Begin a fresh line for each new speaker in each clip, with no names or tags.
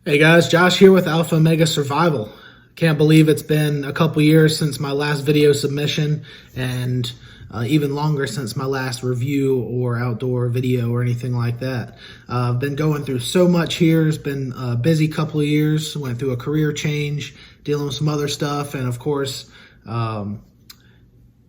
Hey guys, Josh here with Alpha Omega Survival. Can't believe it's been a couple years since my last video submission and even longer since my last review or outdoor video or anything like that. I've been going through so much here. It's been a busy couple of years. Went through a career change, dealing with some other stuff, and of course,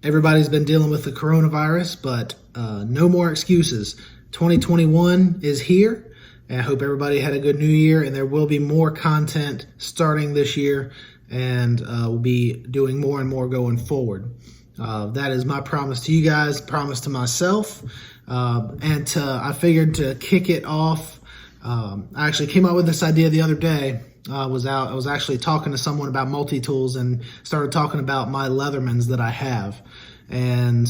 everybody's been dealing with the coronavirus, but no more excuses. 2021 is here. And I hope everybody had a good new year, and there will be more content starting this year, and we'll be doing more and more going forward. That is my promise to you guys, promise to myself, I figured to kick it off. I actually came up with this idea the other day. I was actually talking to someone about multi-tools and started talking about my Leathermans that I have. And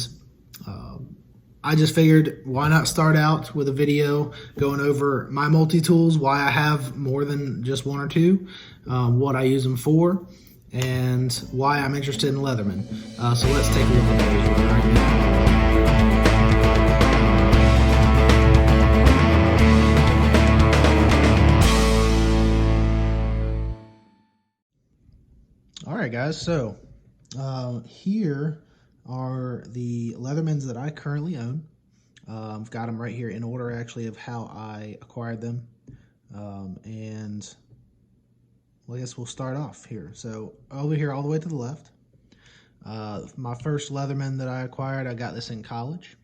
I just figured, why not start out with a video going over my multi-tools, why I have more than just one or two, what I use them for, and why I'm interested in Leatherman. So let's take a look at those right now. All right, guys, so here are the Leathermans that I currently own. I've got them right here in order, actually, of how I acquired them. Well, I guess we'll start off here. So over here, all the way to the left, my first Leatherman that I acquired, I got this in college.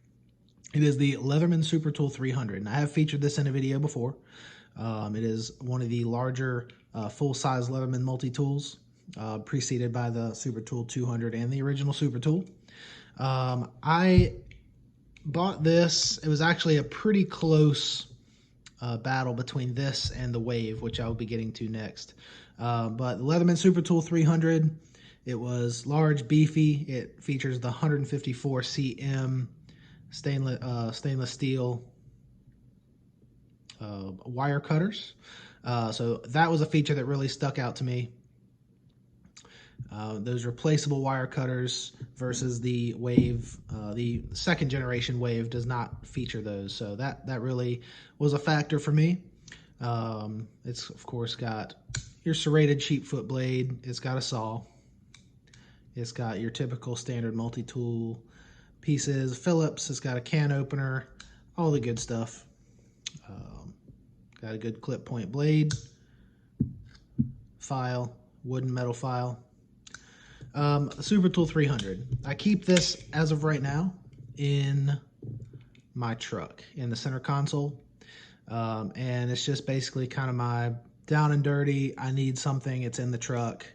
It is the Leatherman Super Tool 300, and I have featured this in a video before. It is one of the larger full-size Leatherman multi-tools, preceded by the Super Tool 200 and the original Super Tool. I bought this. It was actually a pretty close battle between this and the Wave, which I will be getting to next. But the Leatherman Super Tool 300, it was large, beefy. It features the 154 cm stainless steel wire cutters. So that was a feature that really stuck out to me. Those replaceable wire cutters versus the Wave, the second generation Wave does not feature those. So that really was a factor for me. It's of course got your serrated sheepfoot blade. It's got a saw. It's got your typical standard multi-tool pieces, Phillips. It's got a can opener, all the good stuff. Got a good clip point blade, file, wooden metal file. The Super Tool 300. I keep this, as of right now, in my truck, in the center console. And it's just basically kind of my down and dirty, I need something, it's in the truck.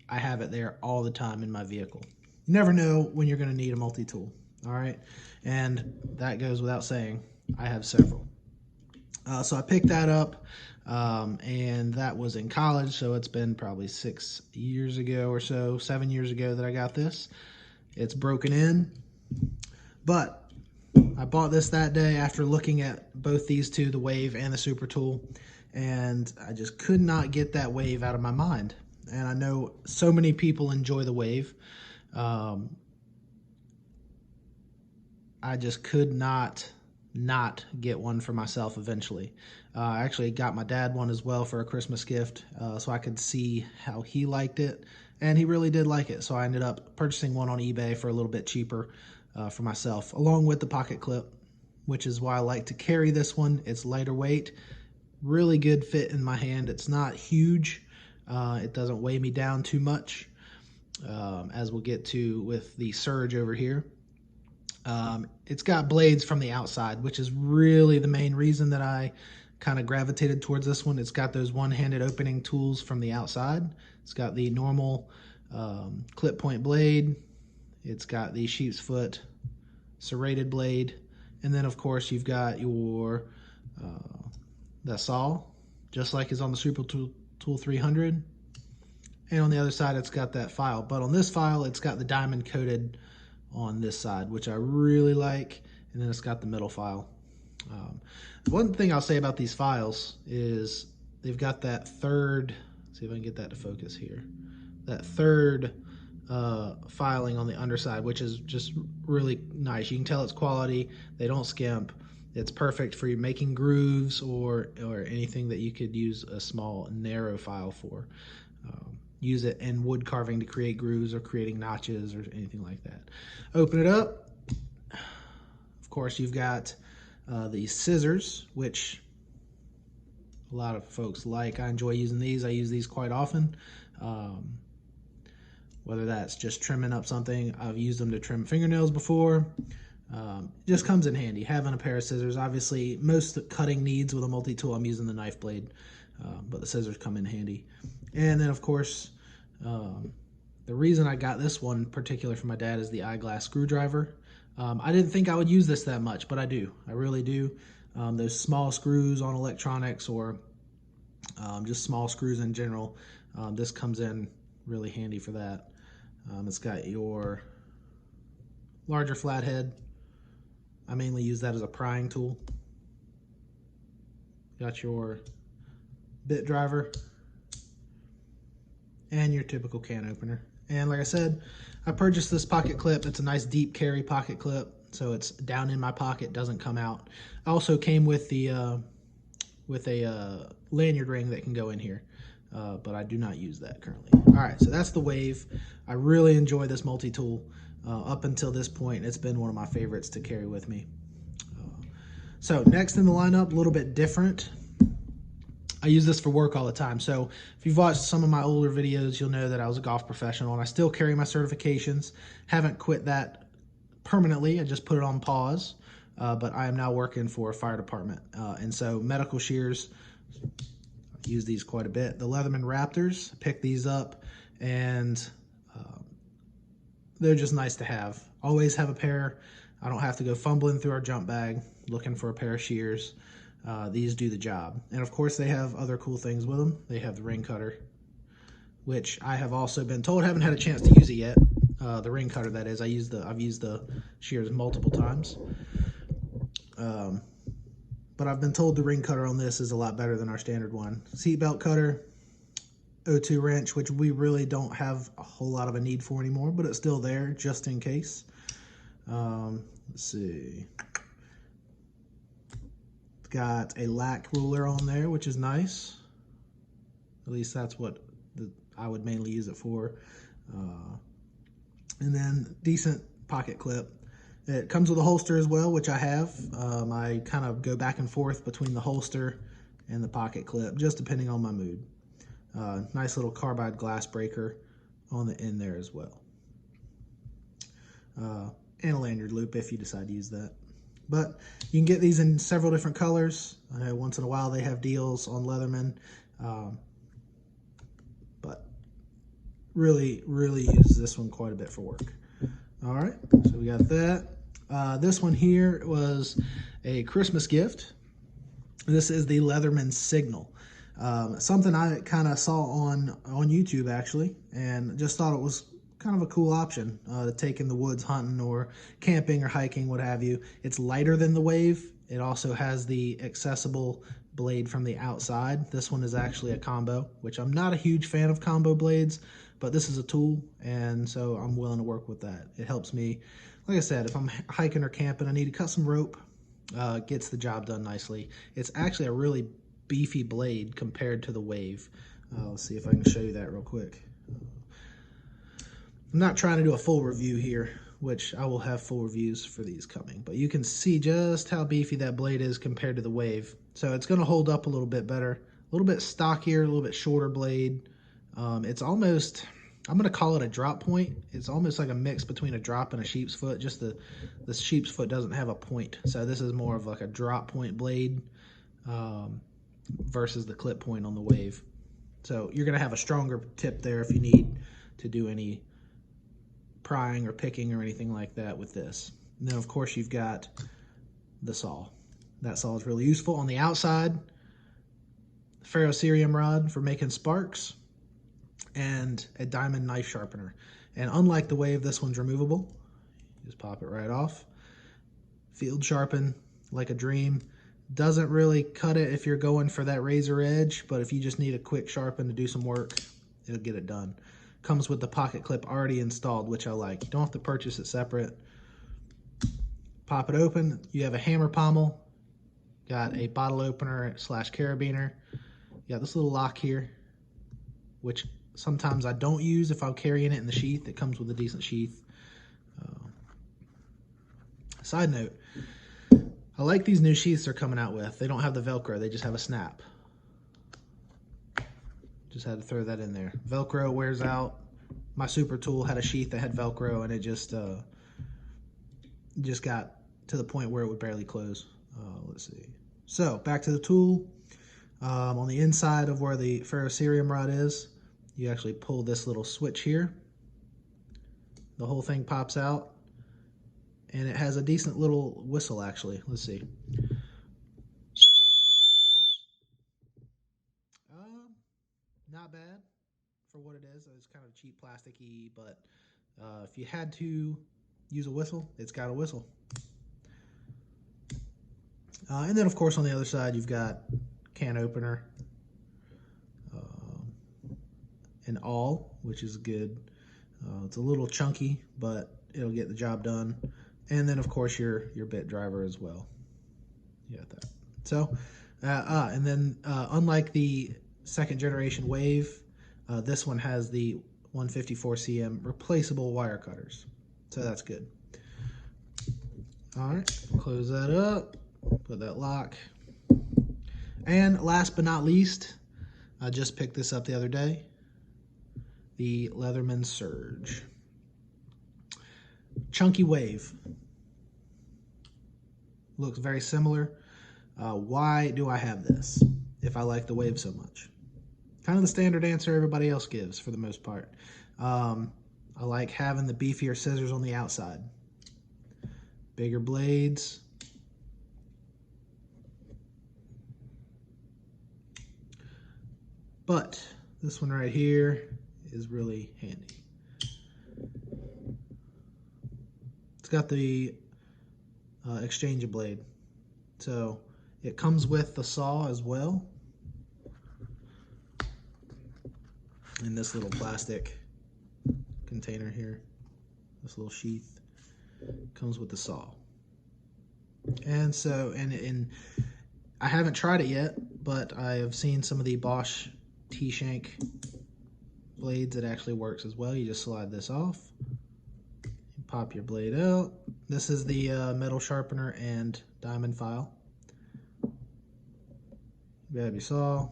I have it there all the time in my vehicle. You never know when you're going to need a multi-tool, all right? And that goes without saying. I have several. So I picked that up, and that was in college, so it's been probably 6 years ago or so, 7 years ago that I got this. It's broken in, but I bought this that day after looking at both these two, the Wave and the Super Tool, and I just could not get that Wave out of my mind. And I know so many people enjoy the Wave. I just could not get one for myself eventually. I actually got my dad one as well for a Christmas gift, so I could see how he liked it, and he really did like it. So I ended up purchasing one on eBay for a little bit cheaper for myself, along with the pocket clip, which is why I like to carry this one. It's lighter weight, really good fit in my hand. It's not huge. It doesn't weigh me down too much, as we'll get to with the Surge over here. It's got blades from the outside, which is really the main reason that I kind of gravitated towards this one. It's got those one-handed opening tools from the outside. It's got the normal clip point blade. It's got the sheep's foot serrated blade. And then, of course, you've got your the saw, just like is on the Super Tool 300. And on the other side, it's got that file. But on this file, it's got the diamond coated on this side, which I really like, and then it's got the middle file. One thing I'll say about these files is they've got that third, see if I can get that to focus here, that third filing on the underside, which is just really nice. You can tell it's quality. They don't skimp. It's perfect for you making grooves or anything that you could use a small narrow file for. Use it in wood carving to create grooves or creating notches or anything like that. Open it up. Of course, you've got the scissors, which a lot of folks like. I enjoy using these. I use these quite often. Whether that's just trimming up something, I've used them to trim fingernails before. Just comes in handy, having a pair of scissors. Obviously, most cutting needs with a multi-tool, I'm using the knife blade, but the scissors come in handy. And then, of course, the reason I got this one particular for my dad is the eyeglass screwdriver. I didn't think I would use this that much, but I do. I really do. Those small screws on electronics or just small screws in general, this comes in really handy for that. It's got your larger flathead. I mainly use that as a prying tool. Got your bit driver and your typical can opener. And like I said, I purchased this pocket clip. It's a nice deep carry pocket clip, so it's down in my pocket, doesn't come out. It also came with a lanyard ring that can go in here, but I do not use that currently. All right, so that's the Wave. I really enjoy this multi-tool. Up until this point, it's been one of my favorites to carry with me. So next in the lineup, a little bit different. I use this for work all the time. So if you've watched some of my older videos, you'll know that I was a golf professional and I still carry my certifications. Haven't quit that permanently. I just put it on pause, but I am now working for a fire department. And so medical shears, I use these quite a bit. The Leatherman Raptors, pick these up and they're just nice to have. Always have a pair. I don't have to go fumbling through our jump bag looking for a pair of shears. These do the job. And of course they have other cool things with them. They have the ring cutter, which I have also been told, haven't had a chance to use it yet. The ring cutter, that is. I've used the shears multiple times. But I've been told the ring cutter on this is a lot better than our standard one. Seatbelt cutter, O2 wrench, which we really don't have a whole lot of a need for anymore, but it's still there just in case. Let's see. It's got a lac ruler on there, which is nice. At least that's what I would mainly use it for. And then decent pocket clip. It comes with a holster as well, which I have. I kind of go back and forth between the holster and the pocket clip, just depending on my mood. Nice little carbide glass breaker on the end there as well. And a lanyard loop if you decide to use that. But you can get these in several different colors. I know once in a while they have deals on Leatherman. But really use this one quite a bit for work. All right, so we got that. This one here was a Christmas gift. This is the Leatherman Signal. Something I kind of saw on YouTube actually, and just thought it was kind of a cool option to take in the woods hunting or camping or hiking, what have you. It's lighter than the Wave. It also has the accessible blade from the outside. This one is actually a combo, which I'm not a huge fan of combo blades, but this is a tool, and so I'm willing to work with that. It helps me, like I said, if I'm hiking or camping, I need to cut some rope, gets the job done nicely. It's actually a really beefy blade compared to the Wave. Let's see if I can show you that real quick. I'm not trying to do a full review here, which I will have full reviews for these coming, but you can see just how beefy that blade is compared to the Wave. So it's going to hold up a little bit better, a little bit stockier, a little bit shorter blade. It's almost, I'm going to call it a drop point. It's almost like a mix between a drop and a sheep's foot. Just the sheep's foot doesn't have a point. So this is more of like a drop point blade versus the clip point on the Wave. So you're going to have a stronger tip there if you need to do any prying or picking or anything like that with this. And then of course you've got the saw. That saw is really useful. On the outside, ferrocerium rod for making sparks, and a diamond knife sharpener. And unlike the Wave, this one's removable. Just pop it right off. Field sharpen like a dream. Doesn't really cut it if you're going for that razor edge, but if you just need a quick sharpen to do some work, it'll get it done. Comes with the pocket clip already installed, which I like. You don't have to purchase it separate. Pop it open. You have a hammer pommel. Got a bottle opener slash carabiner. You got this little lock here, which sometimes I don't use if I'm carrying it in the sheath. It comes with a decent sheath. Side note, I like these new sheaths they're coming out with. They don't have the Velcro, they just have a snap. Just had to throw that in there. Velcro wears out. My super tool had a sheath that had Velcro, and it just got to the point where it would barely close. Let's see. So back to the tool. On the inside of where the ferrocerium rod is, you actually pull this little switch here. The whole thing pops out, and it has a decent little whistle actually. Let's see. Not bad for what it is. It's kind of cheap plasticky, but if you had to use a whistle, it's got a whistle. And then of course on the other side you've got can opener, an awl, which is good. It's a little chunky, but it'll get the job done. And then of course your bit driver as well. You got that. So, and then unlike the second generation Wave, this one has the 154 cm replaceable wire cutters. So that's good. All right, close that up, put that lock. And last but not least, I just picked this up the other day, the Leatherman Surge. Chunky Wave. Looks very similar. Why do I have this if I like the Wave so much? Kind of the standard answer everybody else gives for the most part. I like having the beefier scissors on the outside. Bigger blades. But this one right here is really handy. It's got the exchange blade. So it comes with the saw as well. In this little plastic container here, this little sheath comes with the saw. And so, and I haven't tried it yet, but I have seen some of the Bosch T-shank blades. It actually works as well. You just slide this off, you pop your blade out. This is the metal sharpener and diamond file. Grab your saw,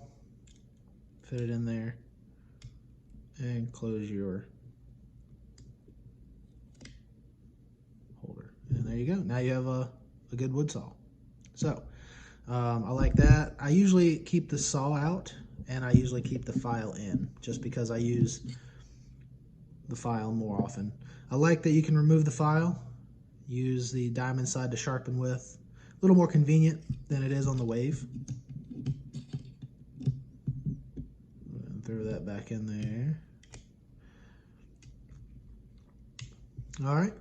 fit it in there, and close your holder. And there you go. Now you have a good wood saw. So I like that. I usually keep the saw out, and I usually keep the file in, just because I use the file more often. I like that you can remove the file, use the diamond side to sharpen with. A little more convenient than it is on the Wave. Throw that back in there. All right.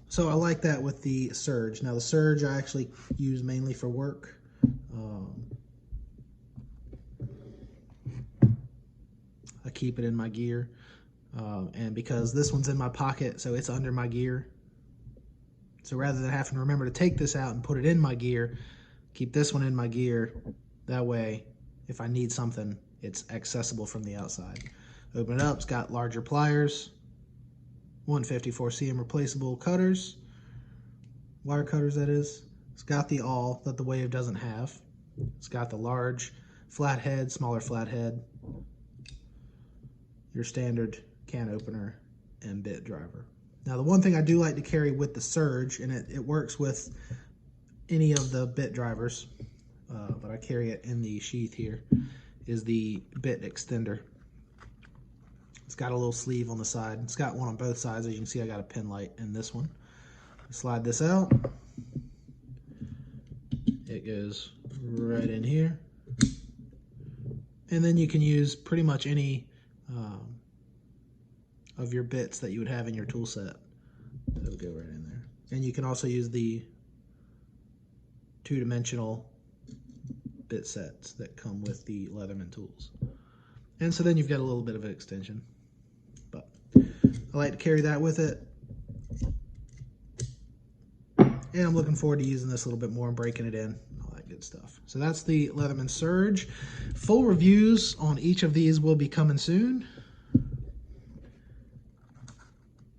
So I like that with the Surge. Now the Surge I actually use mainly for work. I keep it in my gear. And because this one's in my pocket, so it's under my gear. So rather than having to remember to take this out and put it in my gear, keep this one in my gear. That way, if I need something, it's accessible from the outside. Open it up, it's got larger pliers, 154 cm replaceable cutters, wire cutters that is. It's got the awl that the Wave doesn't have. It's got the large flathead, smaller flathead, your standard can opener, and bit driver. Now the one thing I do like to carry with the Surge, and it works with any of the bit drivers, but I carry it in the sheath here, is the bit extender. It's got a little sleeve on the side. It's got one on both sides. As you can see, I got a pin light in this one. Slide this out. It goes right in here. And then you can use pretty much any of your bits that you would have in your tool set. That'll go right in there. And you can also use the two-dimensional bit sets that come with the Leatherman tools. And so then you've got a little bit of an extension. But I like to carry that with it. And I'm looking forward to using this a little bit more and breaking it in, all that good stuff. So that's the Leatherman Surge. Full reviews on each of these will be coming soon,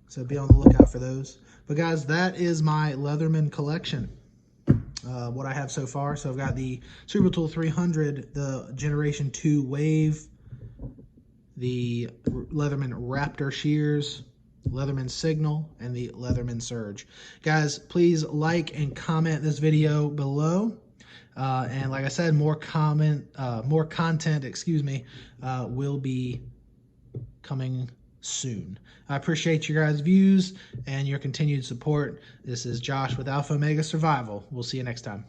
so be on the lookout for those. But guys, that is my Leatherman collection. What I have so far. So I've got the Super Tool 300, the Generation 2 Wave, the Leatherman Raptor shears, Leatherman Signal, and the Leatherman Surge. Guys, please like and comment this video below. And like I said, more content, will be coming soon. I appreciate your guys' views and your continued support. This is Josh with Alpha Omega Survival. We'll see you next time.